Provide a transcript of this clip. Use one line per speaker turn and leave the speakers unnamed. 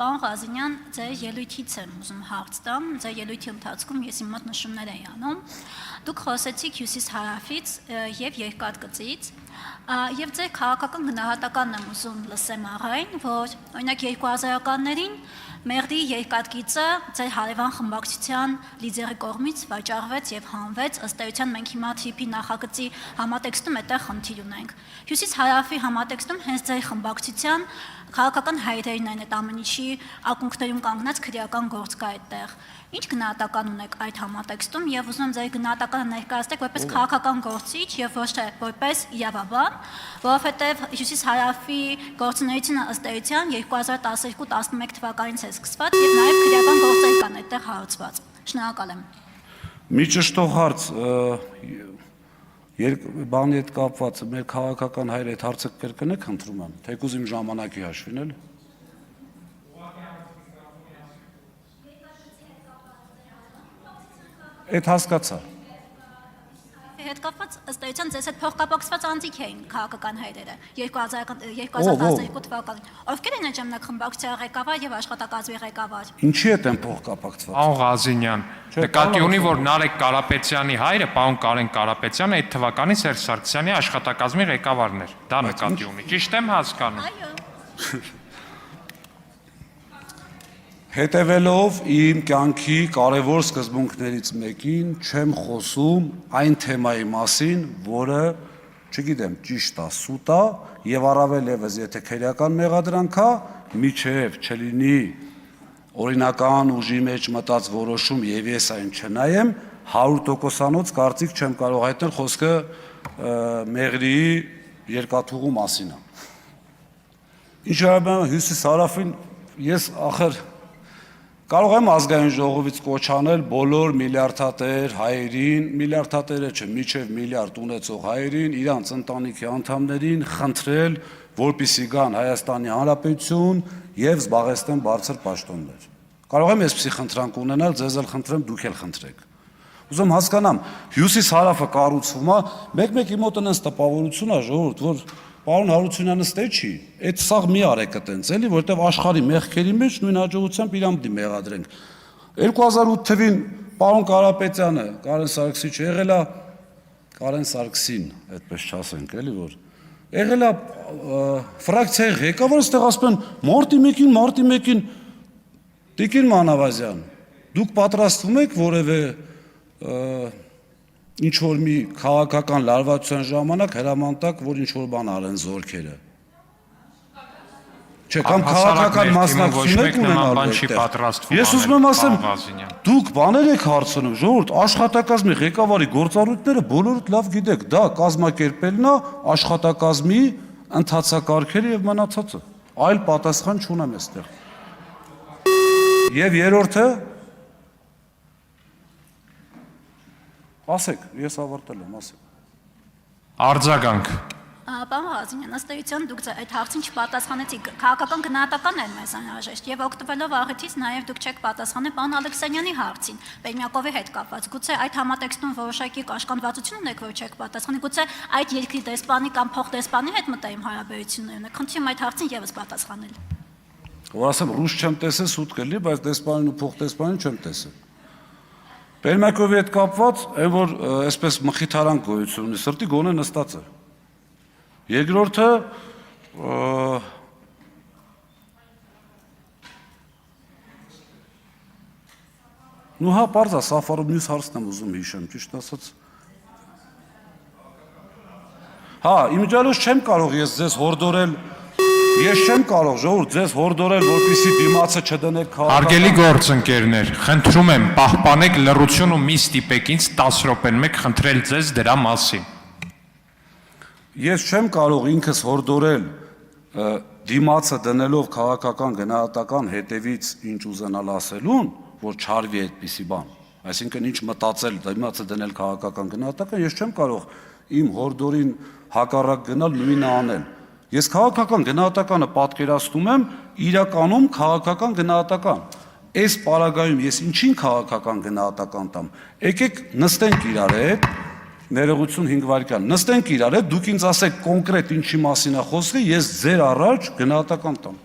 Պարոն Ղազինյան, ձեր ելույթից եմ ուզում հարց տամ, ձեր ելույթի ընթացքում ես իմ մոտ նշումներ էի անում, դուք խոսեցիք հյուսիս-հարավից և երկաթգծից, և ձեր քաղաքական գնահատականն եմ ուզում լսեմ առայն, որ օրինակ 2000-ականներին Մեղրդի երկաթգիծը ձեր հարևան խմբակցության լիդերի կողմից վաճառվեց և հանվեց, ըստ էության մենք հիմա TIP-ի նախագծի համատեքստում այդտեղ խնդիր ունենք։ Հյուսիս-հարավի համատեքստում հենց ձեր խմբակցության քաղաքական հայրերին են այդ ամեն ինչի ակունքներում կանգնած քրեական գործ կա այդտեղ։ Ինչ գնահատական ունեք այդ համատեքստում և ուզում եմ ձեր գնահատականը ներկայացնեք որպես քաղաքական գործիչ և ոչ թե որպես իրավաբան, որովհետև հյուսիս-հարավի գործունեությունը ըստ էության 2012-11 թվականից է սկսված և նաև քրեական գործեր կան այդտեղ հարուցված։ Շնորհակալ եմ։
Մի ճշտող հարց, բանի հետ կապված մեր քաղաքական հայրը այդ հարցը կրկնեք խնդրում եմ, թեկուզ իմ ժամանակի հաշվին էլ։ Այդ հասկացա։
Հետ կապված ըստ էության ձեզ հետ փոխկապակցված անձիկ էին քաղաքական հայրերը 2012 թվականին։ Ովքեր են այդ ժամանակ խմբակցության ղեկավար և աշխատակազմի ղեկավար։
Ինչի հետ են փոխկապակցված։
Պարոն Ղազինյան, նկատի ունի, որ Նարեկ Կարապետյանի հայրը, պարոն Կարեն Կարապետյանը այդ թվականին Սերժ Սարգսյանի աշխատակազմի ղեկավարն էր։ Դա նկատի ունի։ Ճիշտ եմ հասկանում։
Այո։
Հետևելով իմ կյանքի կարևոր սկզբունքներից մեկին, չեմ խոսում այն թեմայի մասին, որը, չգիտեմ, ճիշտ է, սուտ է, եւ առավել եւս, եթե քրեական մեղադրանք է, միջև չլինի օրինական ուժի մեջ մտած որոշում եւ ես այն չնայեմ, 100%-անոց կարծիք չեմ կարող հայտնել, խոսքը Մեղրիի երկաթուղու մասին է։ Ինչ արաբյան հյուսիս-հարավին ես ախր կարող եմ ազգային ժողովից կոչ անել բոլոր միլիարդատեր հայերին, միլիարդատերը չէ, միջև միլիարդ ունեցող հայերին, իրանց ընտանիքի անդամներին խնդրել, որպեսզի գան Հայաստանի Հանրապետություն եւ զբաղեցնեն բարձր պաշտոններ։ Կարող եմ այսպիսի խնդրանք ունենալ, ձեզ էլ խնդրեմ, դուք էլ խնդրեք։ Ուզում հասկանամ, հյուսիս-հարավը կառուցվում է, մեկ-մեկ իմ մոտ այնպես տպավորություն է, ժողովուրդ, որ Պարոն Հարությունյանը ստե չի, այդ սաղ մի արեք այտենց էլի, որտեվ աշխարհի մեղքերի մեջ նույն հաջողությամբ իրան պիտի մեղադրենք։ 2008 թվին պարոն Կարապետյանը, Կարեն Սարգսի եղել է Կարեն Սարգսին, այդպես չասենք էլի, որ եղել է ֆրակցիայի ղեկավար, այստեղ ասում են մարտի 1-ին Տիկին Մանավազյան, դուք պատրաստվում եք որևէ ինչ-որ մի քաղաքական լարվածության ժամանակ հրամանտակ, որ ինչ-որ բան արեն զորքերը։ Չէ, կամ քաղաքական մասնակցություն եք ունենալու այդտեղ։ Ես ուզում եմ ասեմ, դուք բաներ եք հարցնում, ժողովուրդ, աշխատակազմի ղեկավարի գործառույթները բոլորդ լավ գիտեք, դա կազմակերպելն է աշխատակազմի ընթացակարգերը եւ մնացածը։ Այլ պատասխան չունեմ այստեղ։ Եվ երրորդը ասեք, ես ավարտել եմ, ասեք։
Արձագանք։
Պարոն Ղազինյան, ըստ էության դուք այդ հարցին չպատասխանեցիք, քաղաքական գնահատական էր մեզ անհրաժեշտ եւ օգտվելով աղետից նաեւ դուք չեք պատասխանել պարոն Ալեքսանյանի հարցին, Բերմյակովի հետ կապված։ Գուցե այդ համատեքստում որոշակի կաշկանդվածություն ունեք, որ չեք պատասխանել, գուցե այդ երկրի դեսպանի կամ փոխդեսպանի հետ մտային հարաբերություններ ունեք։ Խնդրում այդ հարցին եւս պատասխանել։
Որ ասեմ, ռուս չեմ տեսել, սուտ կլինի, բայց դեսպանին ու փոխդեսպանին չեմ տեսել։ Բերմյակովի հետ կապված, այն որ այսպես մխիթարան գոյություն ունի, սրտի գոնե նստած է։ Երկրորդը նու հա պարզ է, Սաֆարով մյուս հարցն եմ ուզում հիշեմ, ճիշտ ասած։ Հա, իմիջիալոց չեմ կարող ես ձեզ հորդորել, ես չեմ կարող ժողովուրդ ձեզ հորդորել, որպեսզի դիմացը չդնեք քաղաքական։
Հարգելի գործընկերներ, խնդրում եմ պահպանեք լռություն ու մի ստիպեք ինձ 10 րոպեն մեկ խնդրել ձեզ դրա մասին։
Ես չեմ կարող ինքս հորդորել դիմացը դնելով քաղաքական գնահատական հետևից ինչ ուզենալ ասելուն, որ չարվի այդպիսի բան, այսինքն ինչ մտածել դիմացը դնել քաղաքական գնահատական, ես չեմ կարող իմ հորդորին հակառակ գնալ նույնը անել։ Ես քաղաքական գնահատականը պատկերացնում եմ իրականում քաղաքական գնահատական։ Այս պարագայում ես ինչին քաղաքական գնահատական տամ։ Եկեք նստենք իրար հետ, ներողություն 5 վայրկյան, նստենք իրար հետ, դուք ինձ ասեք կոնկրետ ինչի մասին է խոսքը, ես ձեր առաջ գնահատական տամ։